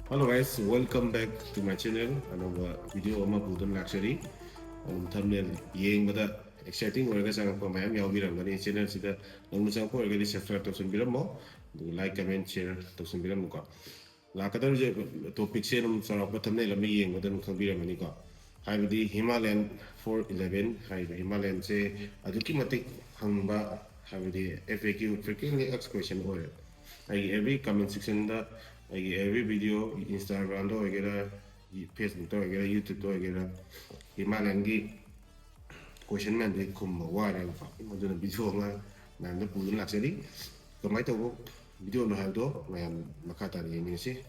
Hello guys, welcome back to my channel. Another video ama budon luxury. Thumbnail yengbada exciting orga changpa mayam yawbirangani channel sida nangmu changpa orga subscribe tawsinbiramo, like comment share tawsinbiramo ko. Lakadar je topic se num sarapa thumbnail ama yengbada num khangbiramani ko. Haibadi Himalayan 411 haiba Himalayan se aduki matik hangba haibadi FAQ frequently asked question ore. Every comment section da every video Instagram to वगैरह Facebook to वगैरह YouTube to वगैरह Himalayan की question में देख खुम हुआ है मतलब video में मैं तो पूर्ण लक्ष्य कमाई तो वो video में है तो मैं मकाता नहीं है से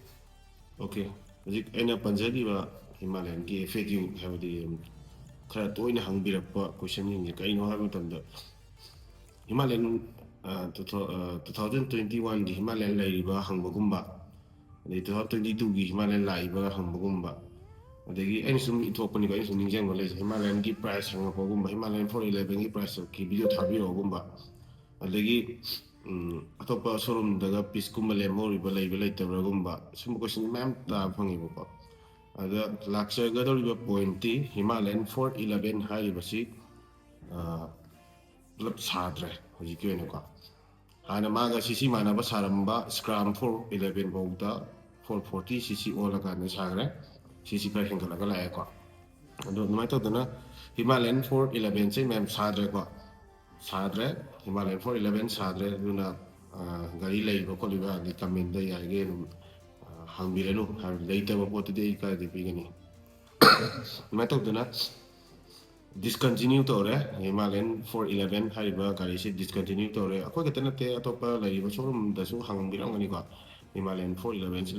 ओके मुझे ऐना पंजाबी वा Himalayan की FAQ है वो दी खरा तो इन्हें हंग भी रखा question नहीं है कहीं ना है मतलब Himalayan 2021 की Himalayan लाइबा हंगबगुम्बा 2022 की Himalayan लाइबा हंगबगुम्बा अदगी ऐन सुम इथोपनी को ऐन सुम निंजन वाले Himalayan की प्राइस हंगबगुम्बा Himalayan 411 की प्राइस की वीडियो थाबिरोगुम्बा अदगी अतोपा शोरूम दगा पीस कुम्बा लेमोरिबा लाइबा लाइतबरगुम्बा सुम क्वेश्चन मैम ता फंगिबको अदा लाक्सगदोरिबा पॉइंटी Himalayan 411 हारिबसी मतलब साद्रे हजिकी वेनुका हाना मागा सीसी मानबा सारंबा स्क्रैम 411 बौदा 440 सीसी ओलका ने सागरे सीसी का हेंगलगा लायको अदो नमाय तोदना Himalayan 411 से मैम साद्रे को साद्रे Himalayan 411 साद्रे दुना गाड़ी लैबो कोलिबा नि कमेंट दा यागे हंगबिरेनु हार लेइतबा पोतदे इका दिपिगनी नमाय तोदना discontinue to re Himalayan 411 haiba gari se discontinue to re ako ketana te atopa laiba showroom da su hangbirang ani ko Himalayan 411 se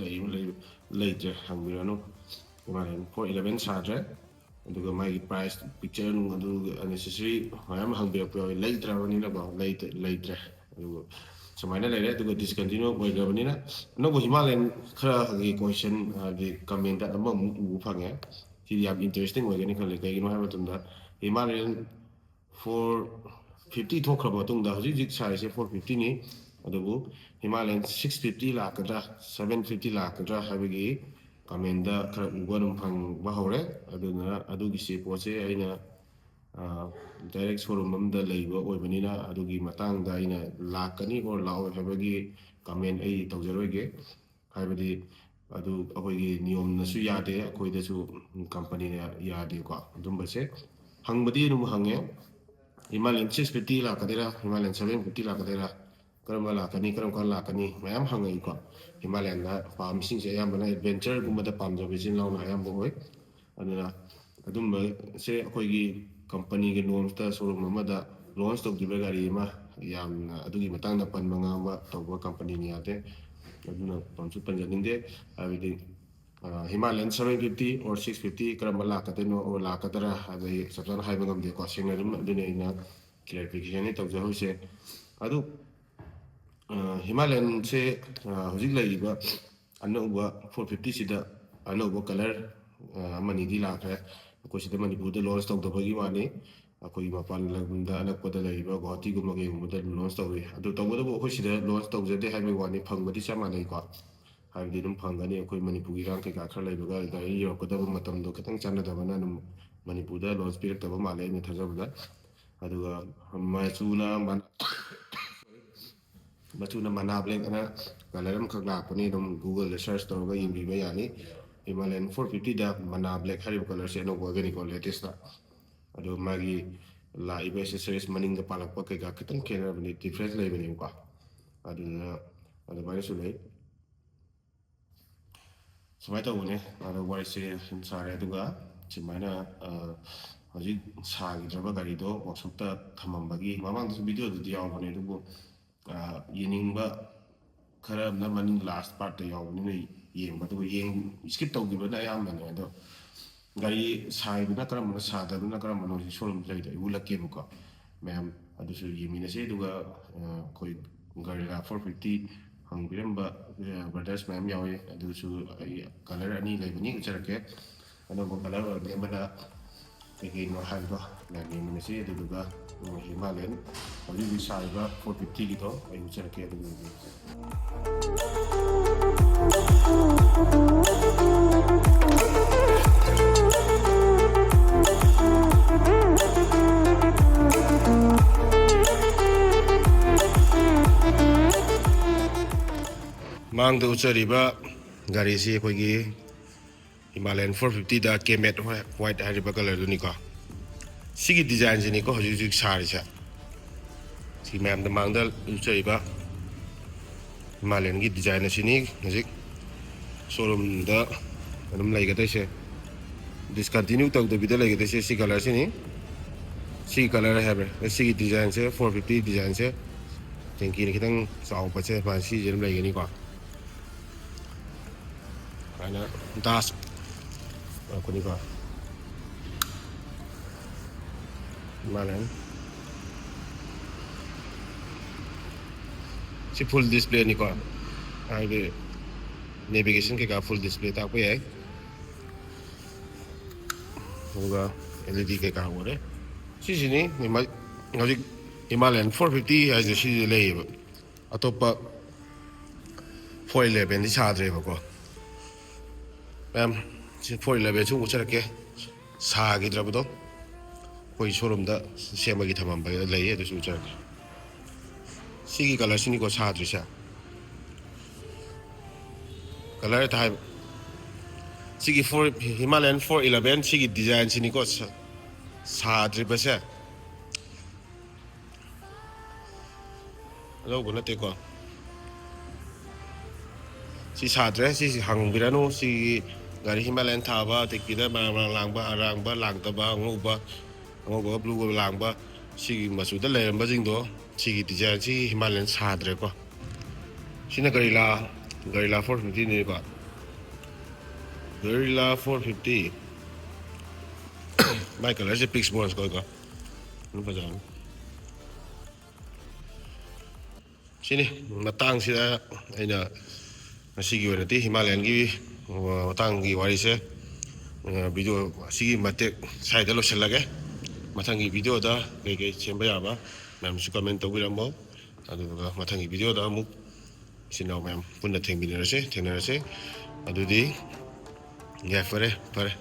leitre hangbirano Himalayan 411 sadre aduga mai price picture nu adu unnecessary mayam hangbirak po leitre ani na ba leitre aduga samaina leire aduga discontinue boy gabani na no Himalayan khara gi question di comment da amma mu phange si yam interesting way gani khale kai no ha matunda Himalayan 450 थोखरा मतुंगदा हजि जिक size 450 नि अदुबु Himalayan 650 लाकद्रा 750 लाकद्रा हाबिगी comment दा खरा उगन फंग बहौरे अदुना अदुगी से पोसे आइना direct showroom अमदा लैबा ओइबनिना अदुगी Matang दा आइना लाकनी और लाओ हाबिगी कमेंट आई तौजरोगे हाबिदी अदु अखोइगी नियम नसु यादे अखोइदसु कंपनी ने यादे को अदुंबसे हंगबदी नुम हंगे Himalayan 650 लाकदेरा Himalayan 750 लाकदेरा करम लाकनी करम का लाकनी मैम हंगे को Himalayan ना पामसिंग से याम बना एडवेंचर गुमदा पामजबेसिन लाउना याम बोय अदुना अदुम से अखोइगी कंपनी के नॉर्म्स ता शोरूम अमदा लॉन्च तौदिबा गाड़ी मा याम अदुगी मतंग पन मंगाबा तौबा कंपनी नि याते अदुना पंचु पंजनिंदे आबिदि Himalayan 750 or 650 करम लाकदेनो और लाकदरा हाबे सबसन हाइबा गमदे को सिग्नल अदुने इना क्लैरिफिकेशन नि तौजहोसे अदु Himalayan से हजिक लैबा अनौबा 450 सिदा अनौबा कलर अमनिदि लाखरे अखोइ सिदा मणिपुरदा लॉन्च तौदबगी वानी अखोइ मपान लगुंदा अनकपदा लैबा गुवाहाटी गुमगे गुमदा लॉन्च तौवे अदु तौबदबो अखोइ सिदा लॉन्च तौजदे हाइबे वानी फंगबदि चमानै को हाइबदि नुम फंगनी अखोइ मणिपुरगी रां के खरा लैबगा गाड़ी योकदब मतमदो खतंग चानदबना नुम मणिपुरदा लॉन्च पिरक्तबा माले नि थजबदा अदुगा मचुना मचुना मना ब्लैक अना कलर खक लापनी दम गूगल सर्च तौरगा यिंबिबा यानी Himalayan 450 दा मना ब्लैक हरिब कलर से नो गगनी को लेटेस्ट दा अदो मागी लाइबा एक्सेसरीज मनिंग दा पालकपा कैगा खतंग खेनबनी डिफरेंस लैबनी को अदुना अदो बाइना सुलै समाय तौने अदो वाइसे सारे अदुगा सिमाइना हजिक सागिद्रबा गाड़ीदो वर्कशॉप थममबगी ममांग वीडियो दि यावबने दुबो येनिंगबा खरा ना मनिंग लास्ट पार्ट ता यावबने येंबा तो येंग स्किप तौगिबना यामने अदो गाड़ी साइबना करमना सादबना करमना शोरूम लैदा उलकेबको मैम अदुसु येमिनसे दुगा कोई गाड़ी 450 हंगबिरंबा ब्रदर्स मैम यावे अदुसु कलर अनि लैबनी उचरके अनोबो कलर अबना कहीं हाइबा मैम येमिनसे दुगा Himalayan हजिक साइबा 450 की तो आई उचरके ꯃꯥꯡꯗ ꯎꯠꯆꯔꯤꯕ ꯒꯥꯔꯤꯁꯤ ꯑꯩꯈꯣꯏꯒꯤ ꯍꯤꯃꯥꯂꯌꯟ 450ꯗ ꯀꯦꯃꯦꯠ ꯋꯥꯏꯠ ꯍꯥꯏꯔꯤꯕ ꯀꯂꯔꯗꯨꯅꯤꯀꯣ ꯁꯤꯒꯤ ꯗꯤꯖꯥꯏꯟꯁꯤꯅꯤꯀꯣ ꯍꯧꯖꯤꯛ ꯍꯧꯖꯤꯛ ꯁꯥꯔꯤꯁꯦ ꯁꯤ ꯃꯌꯥꯝꯗ ꯃꯥꯡꯗ ꯎꯠꯆꯔꯤꯕ ꯍꯤꯃꯥꯂꯌꯟꯒꯤ ꯗꯤꯖꯥꯏꯟ ꯑꯁꯤꯅꯤ ꯍꯧꯖꯤꯛ ꯁꯣꯔꯨꯝꯗ ꯑꯗꯨꯝ ꯂꯩꯒꯗꯣꯏꯁꯦ ꯗꯤꯁꯀꯟꯇꯤꯅ꯭ꯌꯨ ꯇꯧꯗꯕꯤꯗ ꯂꯩꯒꯗꯣꯏꯁꯦ ꯁꯤ ꯀꯂꯔꯁꯤꯅꯤ ꯁꯤꯒꯤ ꯀꯂꯔ ꯍꯥꯏꯕ꯭ꯔꯥ ꯁꯤꯒꯤ ꯗꯤꯖꯥꯏꯟꯁꯦ 450 ꯗꯤꯖꯥꯏꯟꯁꯦ ꯇꯦꯡꯀꯤꯅ ꯈꯤꯇꯪ ꯆꯥꯎꯕꯁꯦ ꯁꯤꯁꯦ ꯑꯗꯨꯝ ꯂꯩꯒꯅꯤꯀꯣ ꯁꯨꯃꯥꯏꯅ ꯗꯥꯁ ꯂꯥꯛꯄꯅꯤꯀꯣ ꯍꯤꯃꯥꯂꯌꯟ ꯁꯤ ꯐꯨꯜ ꯗꯤꯁꯄ꯭ꯂꯦꯅꯤꯀꯣ ꯍꯥꯏꯗꯤ ꯅꯦꯚꯤꯒꯦꯁꯟ ꯀꯩꯀꯥ ꯐꯨꯜ ꯗꯤꯁꯄ꯭ꯂꯦ ꯇꯥꯛꯄ ꯌꯥꯏ ꯑꯗꯨꯒ LED ꯀꯩꯀꯥ ꯑꯣꯏꯔꯦ ꯁꯤꯁꯤꯅꯤ ꯍꯧꯖꯤꯛ ꯍꯤꯃꯥꯂꯌꯟ 450 ꯍꯥꯏꯁꯦ ꯁꯤꯁꯦ ꯂꯩꯌꯦꯕ ꯑꯇꯣꯞꯄ 411ꯗꯤ ꯁꯥꯗ꯭ꯔꯦꯕꯀꯣ ꯃꯌꯥꯝ ꯁꯤ 411ꯁꯨ ꯎꯠꯆꯔꯛꯀꯦ ꯁꯥꯈꯤꯗ꯭ꯔꯕꯗꯣ ꯑꯩꯈꯣꯏ ꯁꯣꯔꯨꯝꯗ ꯁꯦꯝꯕꯒꯤ ꯊꯝꯃꯝꯕ ꯂꯩꯌꯦ ꯑꯗꯨꯁꯨ ꯎꯠꯆꯔꯛꯀꯦ ꯁꯤꯒꯤ ꯀꯂꯔꯁꯤꯅꯤꯀꯣ ꯁꯥꯗ꯭ꯔꯤꯁꯦ ꯀꯂꯔ ꯍꯦꯛꯇ ꯍꯥꯏꯕ ꯁꯤꯒꯤ ꯍꯤꯃꯥꯂꯌꯟ 411 ꯁꯤꯒꯤ ꯗꯤꯖꯥꯏꯟꯁꯤꯅꯤꯀꯣ ꯁꯥꯗ꯭ꯔꯤꯕꯁꯦ ꯑꯅꯧꯕ ꯅꯠꯇꯦꯀꯣ ꯁꯤ ꯁꯥꯗ꯭ꯔꯦ ꯁꯤꯁꯤ ꯍꯪꯕꯤꯔꯅꯨ ꯁꯤꯒꯤ ꯒꯥꯔꯤ ꯍꯤꯃꯥꯂꯌꯟ ꯊꯥꯕ ꯇꯦꯛꯀꯤꯗ ꯃꯔꯥꯡ ꯃꯔꯥꯡ ꯂꯥꯡꯕ ꯑꯔꯥꯡꯕ ꯂꯥꯡꯗꯕ ꯑꯉꯧꯕꯒ ꯕ꯭ꯂꯨꯒ ꯂꯥꯡꯕ ꯁꯤꯒꯤ ꯃꯆꯨꯗ ꯂꯩꯔꯝꯕꯁꯤꯡꯗꯣ ꯁꯤꯒꯤ ꯗꯤꯖꯥꯏꯟꯁꯤ ꯍꯤꯃꯥꯂꯌꯟ ꯁꯥꯗ꯭ꯔꯦꯀꯣ ꯁꯤꯅ ꯒꯔꯤꯂꯥ 450ꯅꯤꯀꯣ ꯒꯔꯤꯂꯥ 450 ꯃꯥꯏ ꯀꯂꯔꯁꯦ ꯄꯤꯛꯁ ꯕ꯭ꯔꯣꯟꯖ ꯀꯣ ꯑꯗꯨꯝ ꯐꯖꯕꯅꯤ ꯁꯤꯅꯤ ꯃꯇꯥꯡꯁꯤꯗ ꯑꯩꯅ ꯉꯁꯤꯒꯤ ꯑꯣꯏꯅꯗꯤ ꯍꯤꯃꯥꯂꯌꯟꯒꯤ ꯃꯇꯥꯡꯒꯤ ꯋꯥꯔꯤꯁꯦ ꯚꯤꯗꯤꯑꯣ ꯑꯁꯤꯒꯤ ꯃꯇꯦꯛ ꯁ꯭ꯋꯥꯏꯗ ꯂꯣꯏꯁꯤꯜꯂꯒꯦ ꯃꯊꯪꯒꯤ ꯚꯤꯗꯤꯑꯣꯗ ꯀꯩꯀꯩ ꯁꯦꯝꯕ ꯌꯥꯕ ꯃꯌꯥꯝꯁꯨ ꯀꯃꯦꯟ ꯇꯧꯕꯤꯔꯝꯃꯣ ꯑꯗꯨꯗꯨꯒ ꯃꯊꯪꯒꯤ ꯚꯤꯗꯤꯑꯣꯗ ꯑꯃꯨꯛ ꯏꯆꯤꯟ ꯏꯅꯥꯎ ꯃꯌꯥꯝ ꯄꯨꯟꯅ ꯊꯦꯡꯅꯔꯁꯦ ꯑꯗꯨꯗꯤ ꯌꯥꯏꯐꯔꯦ ꯐꯔꯦ